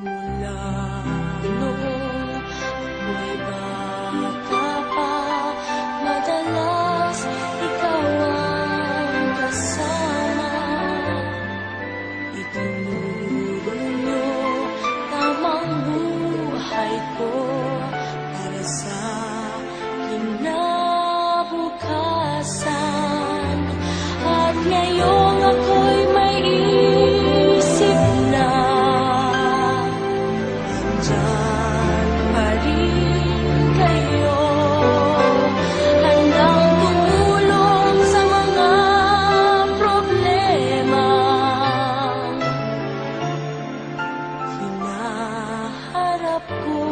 Mula noong ako'y bata pa, madalas ikaw ang kasama. Itinuro niyo tamang buhay ko para sa kinabukasan. At ngayong ako'y may isip na andyan pa rin kayo, handang tumulong sa mga problema hinaharap ko.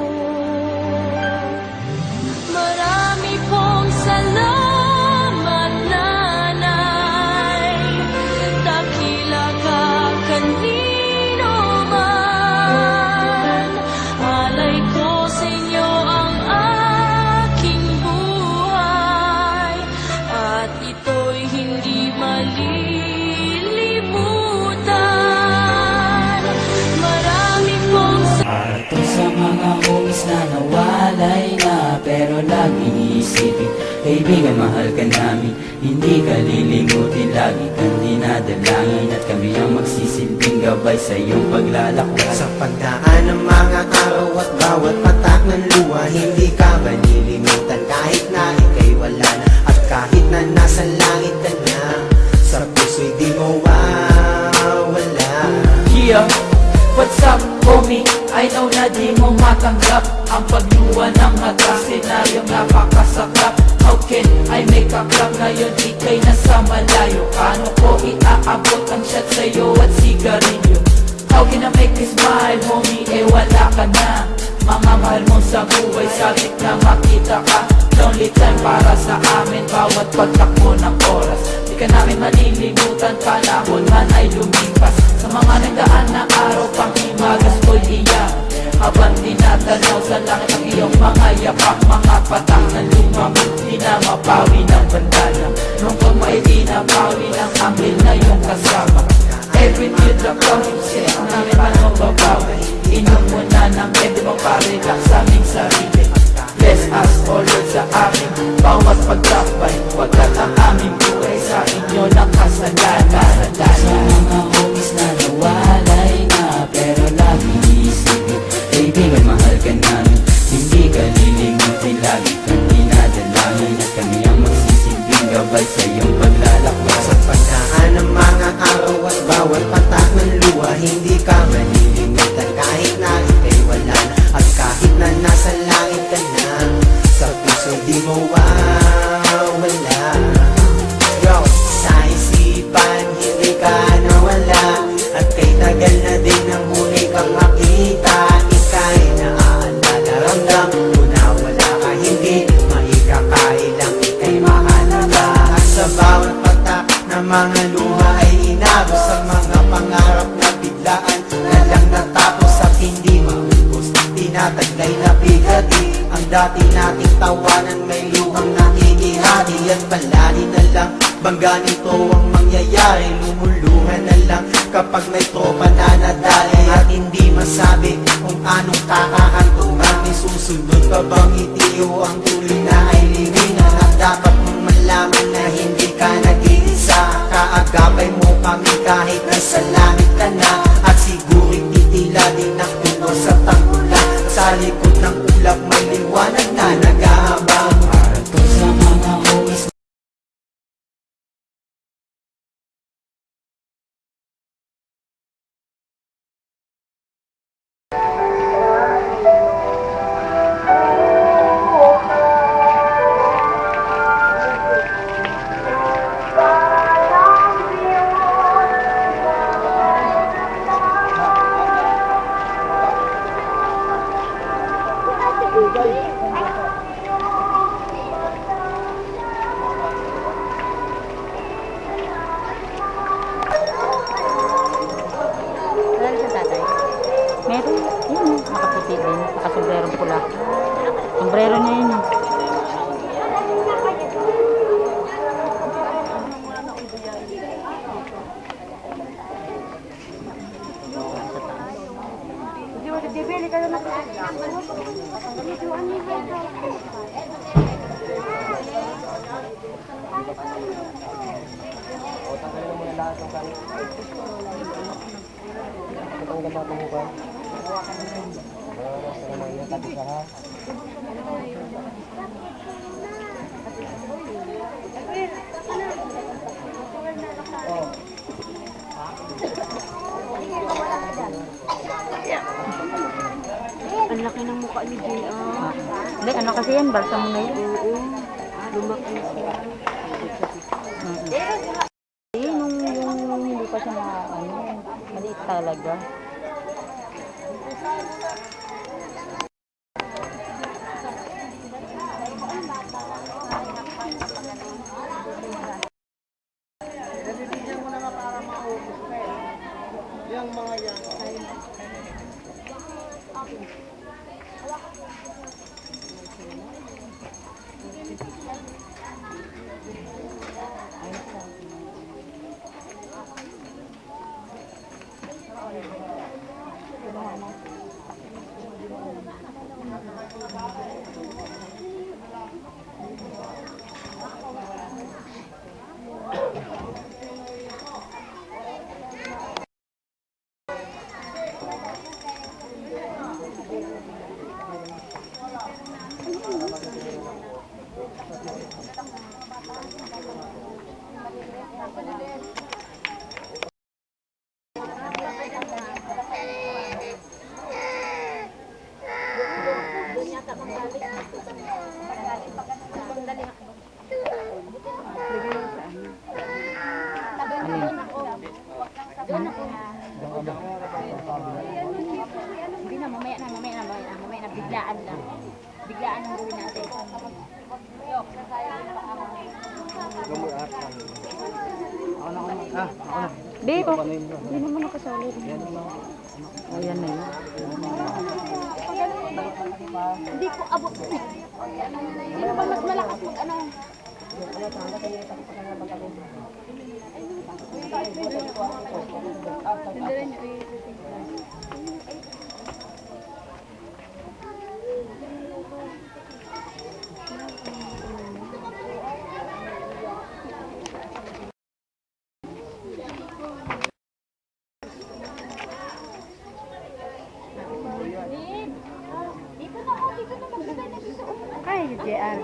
Marami pong salamat, Nanay, dakila ka kanino man. Alay ko sa inyo ang aking buhay, at ito'y hindi malilimutan. Marami pong At sa mga homies na nawalay na, pero laging iisipin, kaibigan, mahal ka namin. Hindi ka lilimutin, lagi kang dinadalangin, at kami ang magsisilbing gabay sa iyong paglalakbay. Sa pagdaan ng mga araw at bawat patak ng luha, hindi ka malilimutan kahit na ika'y wala na, at kahit na nasa langit ka na, sa puso'y di mawawala. Yeah, what's up, homie? I know na di mo matanggap ang pagluwa ng mata, senaryong napakasakap. How can I make a club ngayon ika'y nasa malayo? Paano ko iaabot ang shot sa'yo at sigarilyo? How can I make you smile, homie? Eh wala ka na. Mga mahal mo sa buhay, sabik na makita ka. Lonely time para sa amin, bawat pagtakbo ng oras. Di ka namin malilimutan, panahon man ay lumipas. Sa mga nagdaan na araw, pang himagas ko'y iyak, habang tinatanaw sa langit ang iyong mga yapak. Mga patak na lumamit, di na mapawi ng bandana. Nung pag may di napawi ng anghel na iyong kasama. Every teardrop counts, ang namin paano babawi. Inom mo na ng edi mo pa-relax sa aming sarili. Bless us, O Lord, sa amin bawat pagtapay, pagkat ang aming buhay sa inyo nakasalanan. Sa mga homies na nawalay na, pero laging iisipin, kaibigan, mahal ka namin. Hindi ka lilimutin, lagi kang dinadalangin, at kami ang magsisilbing gabay sa iyong paglalakbay. Sa pagdaan ng mga araw at bawat patak ng luha, hindi ka malilimutan kahit na ika'y wala na, at kahit na nasa langit ka na, sa puso di mawawala. Yo, sa isipan hindi ka nawala, at kay tagal na din ang huli kang makita. Ika'y naaalala, ramdam mo na wala ka, hindi maikakailang ika'y mahalaga. At sa bawat patak na mga luha ay inago, sa mga pangarap na biglaan na lang natapos at hindi maubos. Tinataglay na bigati ang dati nating tawanan, may luhang nakikihati, at palagi na lang bangga nito ang mangyayari. Lumuluhan na lang kapag may tropa na nadali, at hindi masabi kung anong kakahantungan. May susunod pa bang itiyo ang tuloy na ay liwingan, at dapat mong malaman na hindi ka nag-iisa. Kaagapay mo kami kahit nasa langit ka na, at siguring titila din ang puno sa tanggulan. Sa likod ng ulap may liwanag na nag-aabang. Para to sa mga homies Meron. Yun, nakaputi din. Nakasombrerong pula. Sombrero niya yun. Ang laki ng mukha ni JR. Hindi, ano kasi yan, balsam na yan. Oo. Lumaki siya. Eh, nung hindi pa siya maliit talaga. Hindi na, mamaya na, biglaan lang. Biglaan ang gawin natin. Di, oh. Hindi naman nakasali. Ayan na yun. Hindi ko abot. Sino ba mas malakas mag-ano? Ay, JR.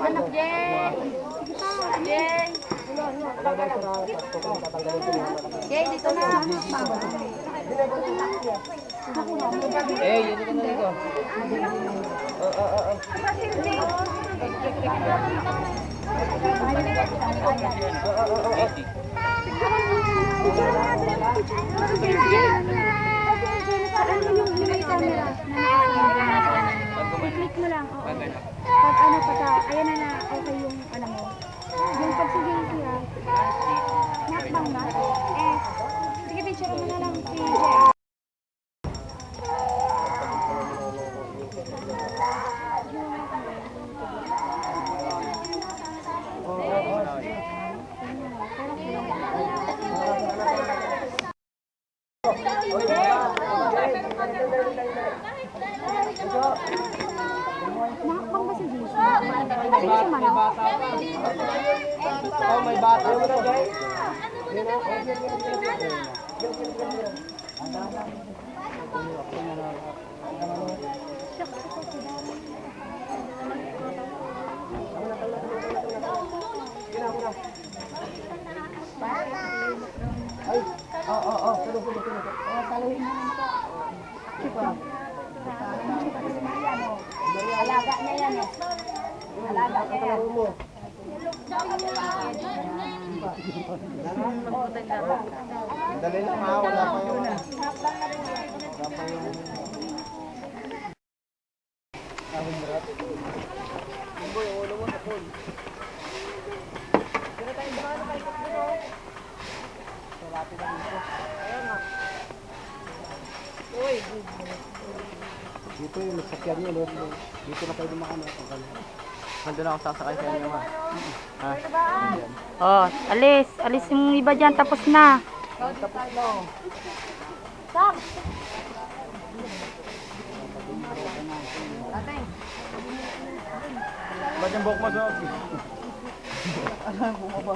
Anak Jay! Jay! Jay, dito na. Eh, yun ka na dito. I-click mo lang, oo. Pag ano pa sa, ayan na okay yung ano mo. Yung pag sige siya, nakbang na. Eh, sige, picture mo na lang si JR. Pwede siya manok. May bata mo na, guys. Alaga niya yan eh. Alaga niya yan. Dali lang ha, wala pa yun. Dito yung nagsakyan nyo, no? Dito na kayo dumakano. Nandun ako sasakay sa inyo, ma. Oh, alis. Alis yung iba dyan. Tapos na. Tapos na. Ba't yung buhok mo, Dog? Alam, bumaba.